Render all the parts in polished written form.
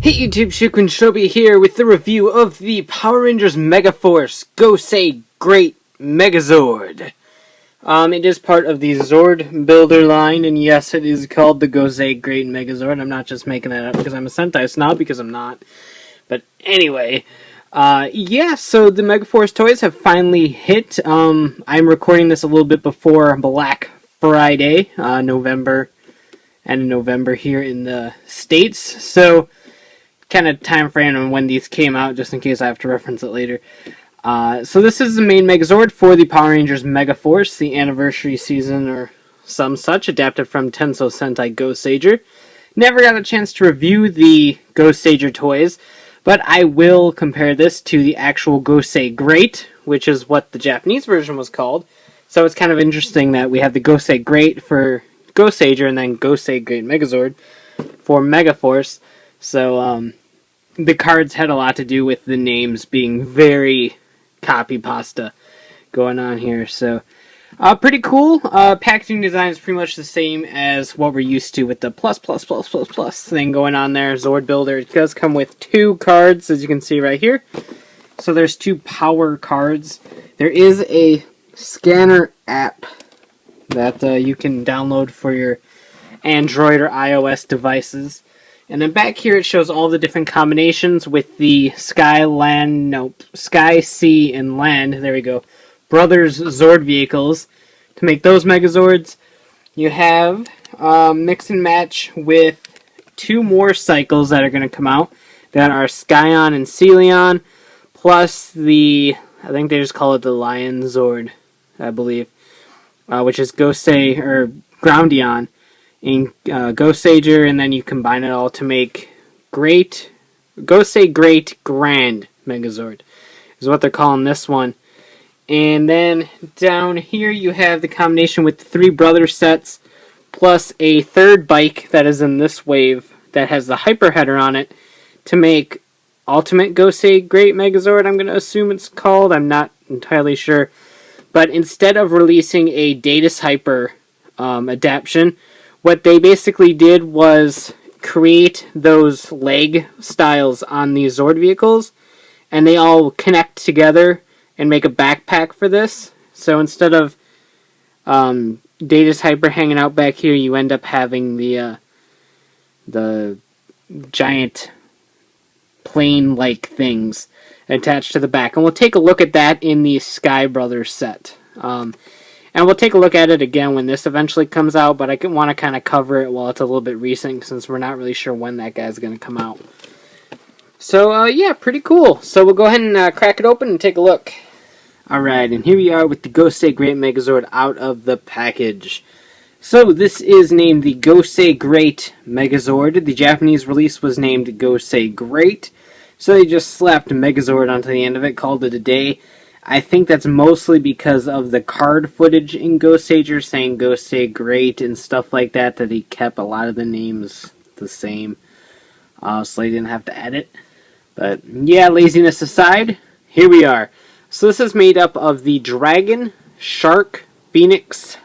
Hey YouTube, Shukun Shobi here with the review of the Power Rangers Megaforce Gosei Great Megazord. It is part of the Zord Builder line, and yes, it is called the Gosei Great Megazord. I'm not just making that up because I'm a Sentai snob, because I'm not. But anyway, yeah, so the Megaforce toys have finally hit. I'm recording this a little bit before Black Friday, end of November here in the States, so kind of time frame on when these came out, just in case I have to reference it later. So this is the main Megazord for the Power Rangers Megaforce, the anniversary season or some such, adapted from Tenso Sentai Goseiger. Never got a chance to review the Goseiger toys, but I will compare this to the actual Gosei Great, which is what the Japanese version was called. So it's kind of interesting that we have the Gosei Great for Goseiger and then Gosei Great Megazord for Megaforce. So the cards had a lot to do with the names being very copy pasta going on here. So pretty cool. Packaging design is pretty much the same as what we're used to with the plus thing going on there. Zord Builder. It does come with 2 cards, as you can see right here. So there's 2 power cards. There is a scanner app that you can download for your Android or iOS devices. And then back here it shows all the different combinations with the Sky, Sea, and Land, there we go, Brothers Zord vehicles to make those Megazords. You have mix and match with 2 more cycles that are going to come out that are Skyon and Celion, plus the, I think they just call it the Lion Zord, I believe, which is Gosei, or Groundion, in Goseiger, and then you combine it all to make Gosei Great Grand Megazord, is what they're calling this one. And then down here you have the combination with the 3 brother sets, plus a 3rd bike that is in this wave that has the hyper header on it, to make Ultimate Gosei Great Megazord, I'm going to assume it's called. I'm not entirely sure. But instead of releasing a Datus Hyper adaptation, what they basically did was create those leg styles on these Zord vehicles, and they all connect together and make a backpack for this. So instead of Datus Hyper hanging out back here, you end up having the giant plane-like things attached to the back. And we'll take a look at that in the Sky Brothers set. And we'll take a look at it again when this eventually comes out, but I want to kind of cover it while it's a little bit recent, since we're not really sure when that guy's going to come out. So, yeah, pretty cool. So we'll go ahead and crack it open and take a look. Alright, and here we are with the Gosei Great Megazord out of the package. So this is named the Gosei Great Megazord. The Japanese release was named Gosei Great, so they just slapped Megazord onto the end of it, called it a day. I think that's mostly because of the card footage in Goseiger saying Gosei Great and stuff like that, that he kept a lot of the names the same, so he didn't have to edit. But yeah, laziness aside, here we are. So this is made up of the Dragon, Shark, Phoenix,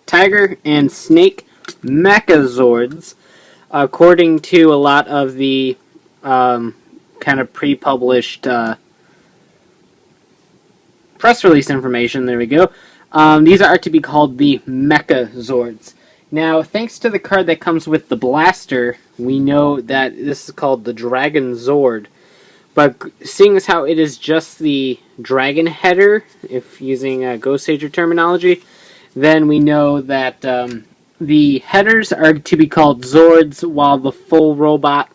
Tiger, and Snake Mechazords, according to a lot of the kind of pre-published press release information. There we go. These are to be called the Mechazords. Now, thanks to the card that comes with the blaster, we know that this is called the Dragon Zord. But seeing as how it is just the dragon header, if using Goseiger terminology, then we know that the headers are to be called Zords, while the full robot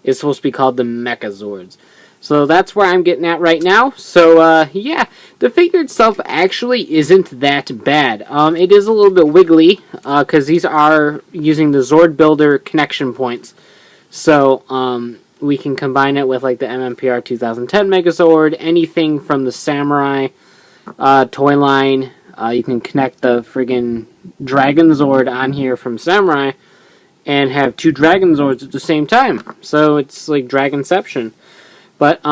is supposed to be called the Mechazords. So that's where I'm getting at right now. So, yeah, the figure itself actually isn't that bad. It is a little bit wiggly, because these are using the Zord Builder connection points. So, we can combine it with, like, the MMPR 2010 Megazord, anything from the Samurai toy line. You can connect the friggin' Dragon Zord on here from Samurai and have 2 Dragon Zords at the same time. So, it's like Dragonception. But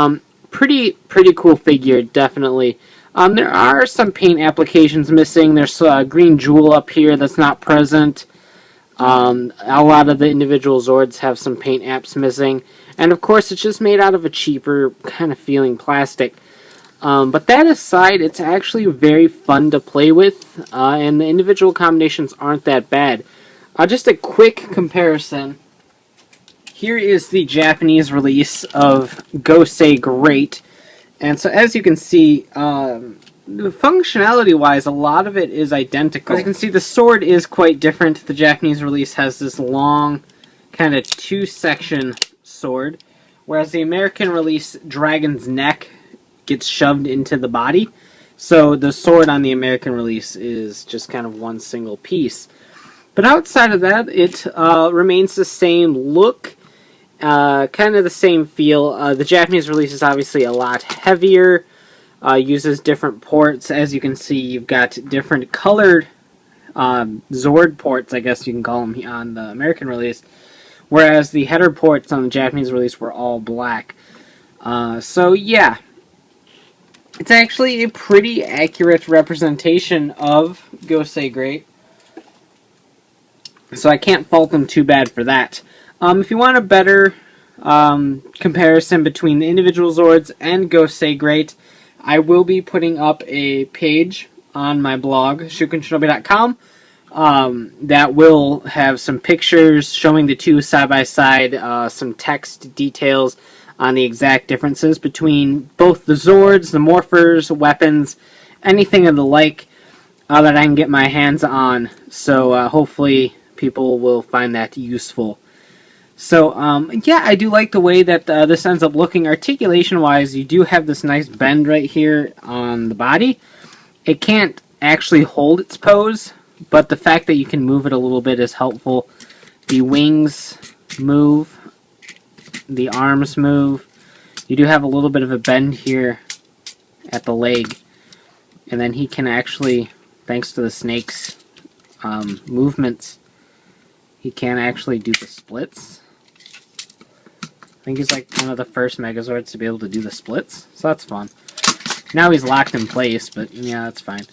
pretty cool figure, definitely. There are some paint applications missing. There's a green jewel up here that's not present. A lot of the individual Zords have some paint apps missing. And of course, it's just made out of a cheaper kind of feeling plastic. But that aside, it's actually very fun to play with, and the individual combinations aren't that bad. Just a quick comparison. Here is the Japanese release of Gosei Great. And so as you can see, functionality-wise, a lot of it is identical. As you can see, the sword is quite different. The Japanese release has this long, kind of two-section sword, whereas the American release, Dragon's neck, gets shoved into the body. So the sword on the American release is just kind of one single piece. But outside of that, it remains the same look, kind of the same feel. The Japanese release is obviously a lot heavier, uses different ports. As you can see, you've got different colored Zord ports, I guess you can call them, on the American release, whereas the header ports on the Japanese release were all black. So yeah, it's actually a pretty accurate representation of Gosei Great, so I can't fault them too bad for that. If you want a better comparison between the individual Zords and Gosei Great, I will be putting up a page on my blog, shukenshinobi.com, that will have some pictures showing the two side by side, some text details on the exact differences between both the Zords, the morphers, weapons, anything of the like that I can get my hands on. So hopefully people will find that useful. So, yeah, I do like the way that this ends up looking. Articulation-wise, you do have this nice bend right here on the body. It can't actually hold its pose, but the fact that you can move it a little bit is helpful. The wings move. The arms move. You do have a little bit of a bend here at the leg. And then he can actually, thanks to the snake's movements, he can actually do the splits. I think he's like one of the first Megazords to be able to do the splits, so that's fun. Now he's locked in place, but yeah, that's fine.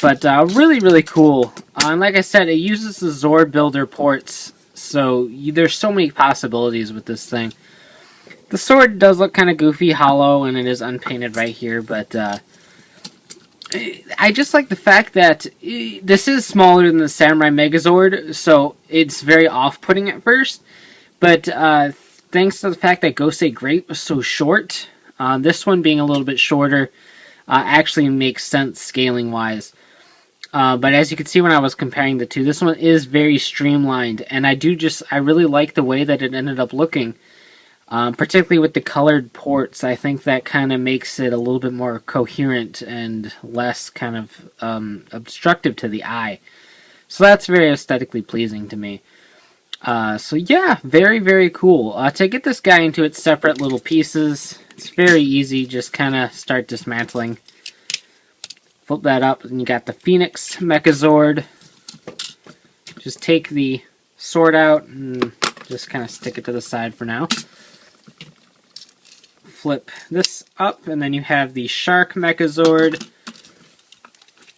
But really, really cool. And like I said, it uses the Zord Builder ports, so there's so many possibilities with this thing. The sword does look kind of goofy, hollow, and it is unpainted right here, but I just like the fact that this is smaller than the Samurai Megazord, so it's very off-putting at first. But thanks to the fact that Gosei Great was so short, this one being a little bit shorter actually makes sense scaling-wise. But as you can see when I was comparing the two, this one is very streamlined, and I really like the way that it ended up looking. Particularly with the colored ports, I think that kind of makes it a little bit more coherent and less kind of obstructive to the eye. So that's very aesthetically pleasing to me. So yeah, very, very cool. To get this guy into its separate little pieces, it's very easy. Just kind of start dismantling. Flip that up, and you got the Phoenix Mechazord. Just take the sword out and just kind of stick it to the side for now. Flip this up, and then you have the Shark Megazord.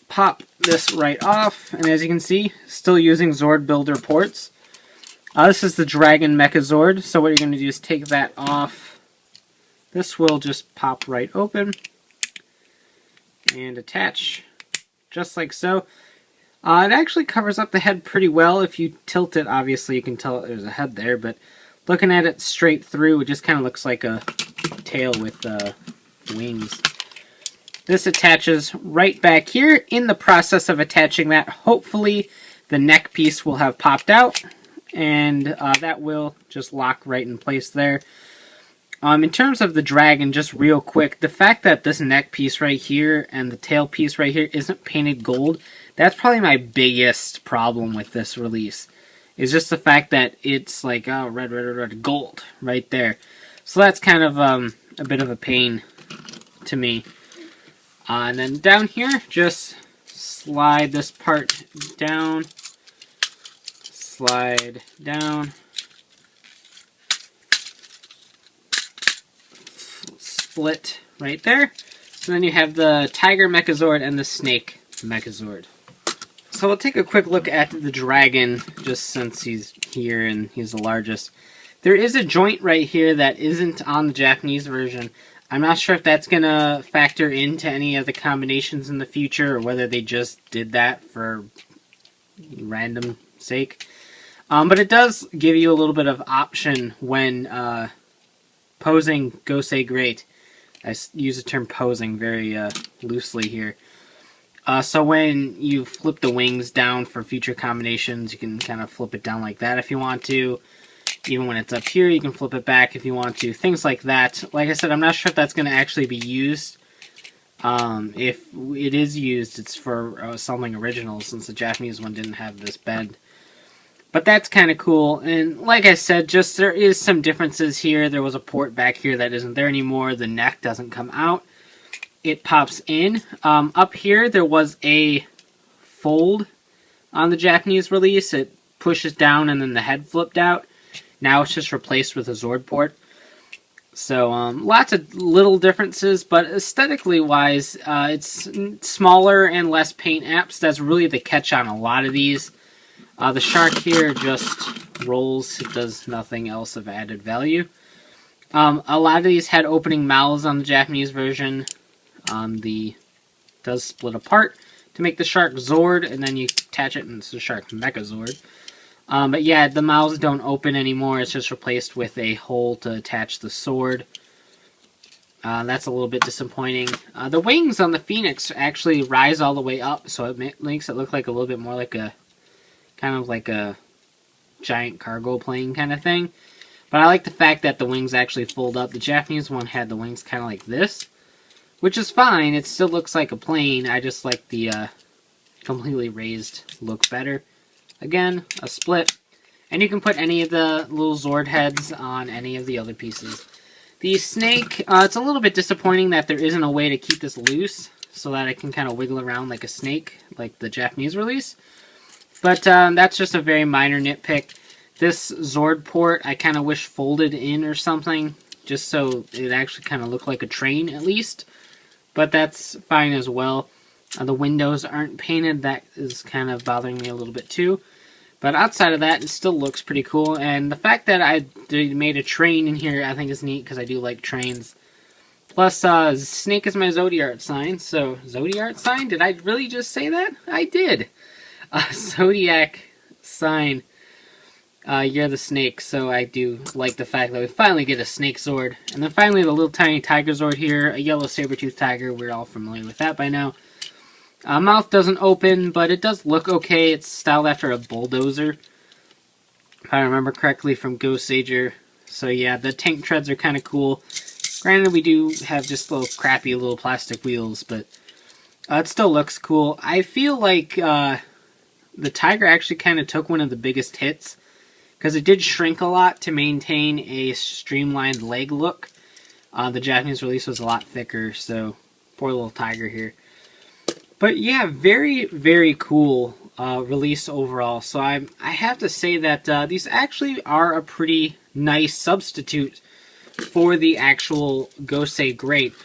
Pop this right off, and as you can see, still using Zord Builder ports. This is the Dragon Mechazord, so what you're going to do is take that off. This will just pop right open and attach, just like so. It actually covers up the head pretty well. If you tilt it, obviously you can tell there's a head there, but looking at it straight through, it just kind of looks like a tail with wings. This attaches right back here. In the process of attaching that, hopefully the neck piece will have popped out, and that will just lock right in place there. In terms of the dragon, just real quick, the fact that this neck piece right here and the tail piece right here isn't painted gold, that's probably my biggest problem with this release. Is just the fact that it's like, oh, red, red, red, red, gold right there. So that's kind of a bit of a pain to me. And then down here, just slide this part down. Slide down. Split right there. So then you have the Tiger Mechazord and the Snake Megazord. So we'll take a quick look at the dragon, just since he's here and he's the largest. There is a joint right here that isn't on the Japanese version. I'm not sure if that's going to factor into any of the combinations in the future, or whether they just did that for random sake. But it does give you a little bit of option when posing Gosei Great. I use the term posing very loosely here. So when you flip the wings down for future combinations, you can kind of flip it down like that if you want to. Even when it's up here, you can flip it back if you want to. Things like that. Like I said, I'm not sure if that's going to actually be used. If it is used, it's for something original, since the Japanese one didn't have this bend. But that's kind of cool. And like I said, just there is some differences here. There was a port back here that isn't there anymore. The neck doesn't come out. It pops in. Up here, there was a fold on the Japanese release. It pushes down and then the head flipped out. Now it's just replaced with a Zord port. So lots of little differences, but aesthetically wise, it's smaller and less paint apps. That's really the catch on a lot of these. The shark here just rolls. It does nothing else of added value. A lot of these had opening mouths on the Japanese version. Does split apart to make the shark Zord, and then you attach it and it's the shark Mechazord. But yeah, the mouths don't open anymore. It's just replaced with a hole to attach the sword. That's a little bit disappointing. The wings on the Phoenix actually rise all the way up, so it makes it look like a little bit more like a kind of like a giant cargo plane kind of thing. But I like the fact that the wings actually fold up. The Japanese one had the wings kind of like this, which is fine. It still looks like a plane. I just like the completely raised look better. Again, a split. And you can put any of the little Zord heads on any of the other pieces. The snake, it's a little bit disappointing that there isn't a way to keep this loose so that it can kind of wiggle around like a snake, like the Japanese release. But that's just a very minor nitpick. This Zord port, I kind of wish folded in or something, just so it actually kind of looked like a train at least. But that's fine as well. The windows aren't painted. That is kind of bothering me a little bit too. But outside of that, it still looks pretty cool. And the fact that I made a train in here, I think is neat because I do like trains. Plus, snake is my zodiac sign. So, zodiac sign? Did I really just say that? I did. Zodiac sign. You're the snake. So I do like the fact that we finally get a snake Zord. And then finally the little tiny tiger Zord here. A yellow saber-toothed tiger. We're all familiar with that by now. Mouth doesn't open, but it does look okay. It's styled after a bulldozer, if I remember correctly, from Gosei. So yeah, the tank treads are kind of cool. Granted, we do have just little crappy little plastic wheels, but it still looks cool. I feel like the Tiger actually kind of took one of the biggest hits, because it did shrink a lot to maintain a streamlined leg look. The Japanese release was a lot thicker, so poor little Tiger here. But yeah, very, very cool release overall. So I have to say that these actually are a pretty nice substitute for the actual Gosei Great.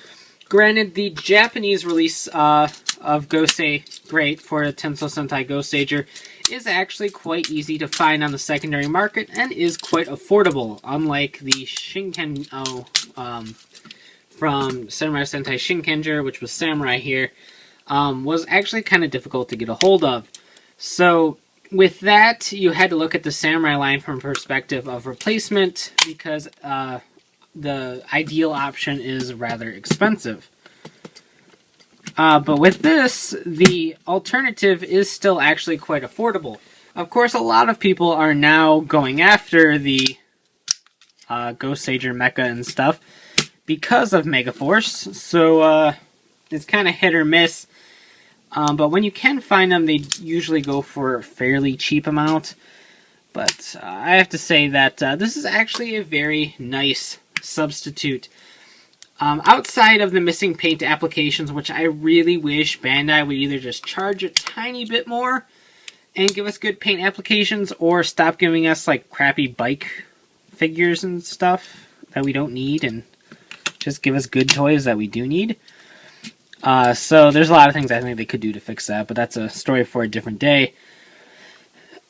Granted, the Japanese release of Gosei Great for the Tensou Sentai Gosei is actually quite easy to find on the secondary market and is quite affordable, unlike the Shinken from Samurai Sentai Shinkenger, which was Samurai here. Was actually kind of difficult to get a hold of. So with that, you had to look at the Samurai line from a perspective of replacement, because the ideal option is rather expensive. But with this, the alternative is still actually quite affordable. Of course, a lot of people are now going after the Gosei Mecha and stuff because of Megaforce, so it's kind of hit or miss. But when you can find them, they usually go for a fairly cheap amount. But I have to say that this is actually a very nice substitute. Outside of the missing paint applications, which I really wish Bandai would either just charge a tiny bit more and give us good paint applications, or stop giving us like crappy bike figures and stuff that we don't need, and just give us good toys that we do need. So there's a lot of things I think they could do to fix that, but that's a story for a different day.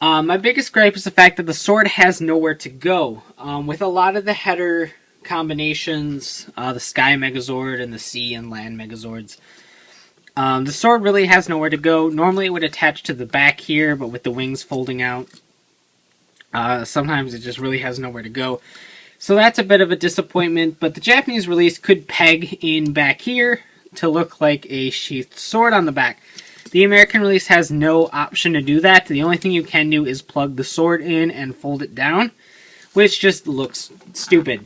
My biggest gripe is the fact that the sword has nowhere to go. With a lot of the header combinations, the Sky Megazord and the Sea and Land Megazords, the sword really has nowhere to go. Normally it would attach to the back here, but with the wings folding out, sometimes it just really has nowhere to go. So that's a bit of a disappointment, but the Japanese release could peg in back here to look like a sheathed sword on the back. The American release has no option to do that. The only thing you can do is plug the sword in and fold it down, which just looks stupid.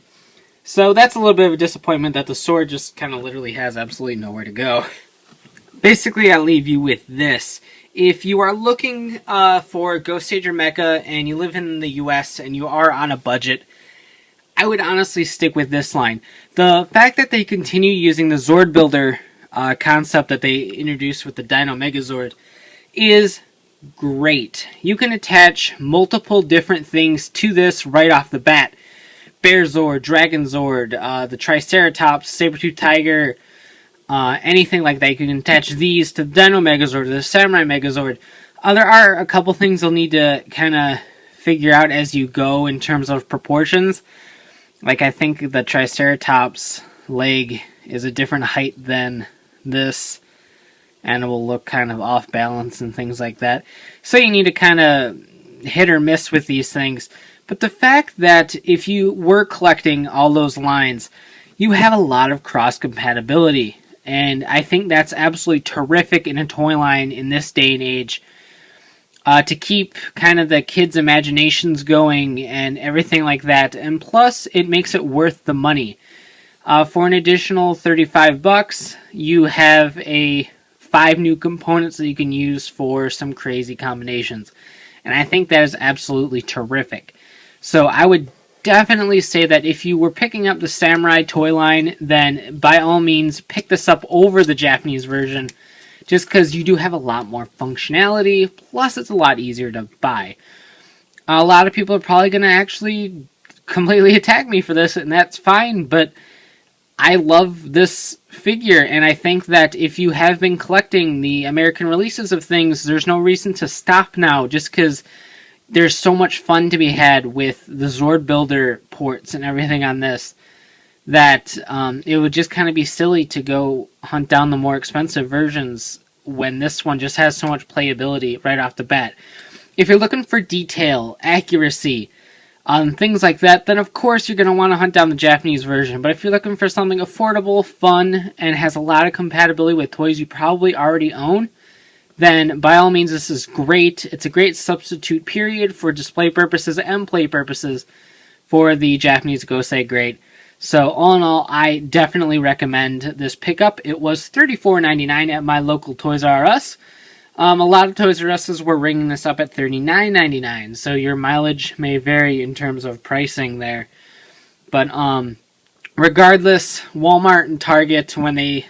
So that's a little bit of a disappointment that the sword just kind of literally has absolutely nowhere to go. Basically, I'll leave you with this. If you are looking for Gosei Great Mecha and you live in the US and you are on a budget, I would honestly stick with this line. The fact that they continue using the Zord Builder concept that they introduced with the Dino Megazord is great. You can attach multiple different things to this right off the bat. Bearzord, Dragonzord, the Triceratops, Saber-Toothed Tiger, anything like that. You can attach these to the Dino Megazord, the Samurai Megazord. There are a couple things you'll need to kind of figure out as you go in terms of proportions. Like, I think the Triceratops leg is a different height than this, and it will look kind of off balance and things like that. So you need to kind of hit or miss with these things. But the fact that if you were collecting all those lines, you have a lot of cross-compatibility. And I think that's absolutely terrific in a toy line in this day and age. To keep kind of the kids' imaginations going and everything like that. And plus, it makes it worth the money. For an additional $35, you have 5 new components that you can use for some crazy combinations. And I think that is absolutely terrific. So I would definitely say that if you were picking up the Samurai toy line, then by all means pick this up over the Japanese version, just because you do have a lot more functionality, plus it's a lot easier to buy. A lot of people are probably going to actually completely attack me for this, and that's fine, but I love this figure, and I think that if you have been collecting the American releases of things, there's no reason to stop now, just because there's so much fun to be had with the Zord Builder ports and everything on this, that it would just kind of be silly to go hunt down the more expensive versions when this one just has so much playability right off the bat. If you're looking for detail, accuracy, things like that, then of course you're going to want to hunt down the Japanese version. But if you're looking for something affordable, fun, and has a lot of compatibility with toys you probably already own, then by all means this is great. It's a great substitute period for display purposes and play purposes for the Japanese Gosei Great. So all in all, I definitely recommend this pickup. It was $34.99 at my local Toys R Us. A lot of Toys R Us's were ringing this up at $39.99, so your mileage may vary in terms of pricing there. But regardless, Walmart and Target, when they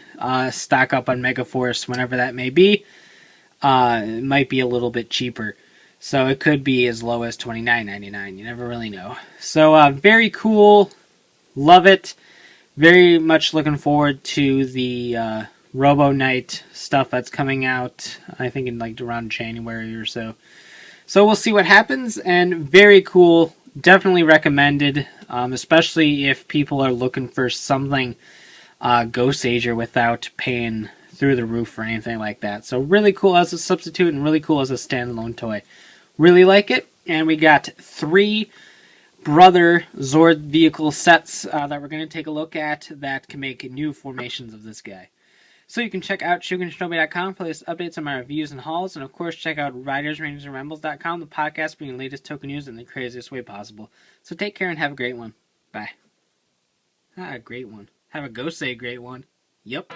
stock up on Megaforce, whenever that may be, it might be a little bit cheaper. So it could be as low as $29.99. You never really know. So very cool. Love it. Very much looking forward to the Robo Knight stuff that's coming out, I think in like around January or so. So we'll see what happens, and very cool. Definitely recommended, especially if people are looking for something Gosei without paying through the roof or anything like that. So really cool as a substitute and really cool as a standalone toy. Really like it, and we got 3 brother Zord vehicle sets that we're going to take a look at that can make new formations of this guy. So you can check out ShogunShinobi.com for latest updates on my reviews and hauls, and of course check out RidersRangersAndRambles.com, the podcast bringing the latest token news in the craziest way possible. So take care and have a great one. Bye. A great one. Have a Gosei great one. Yep.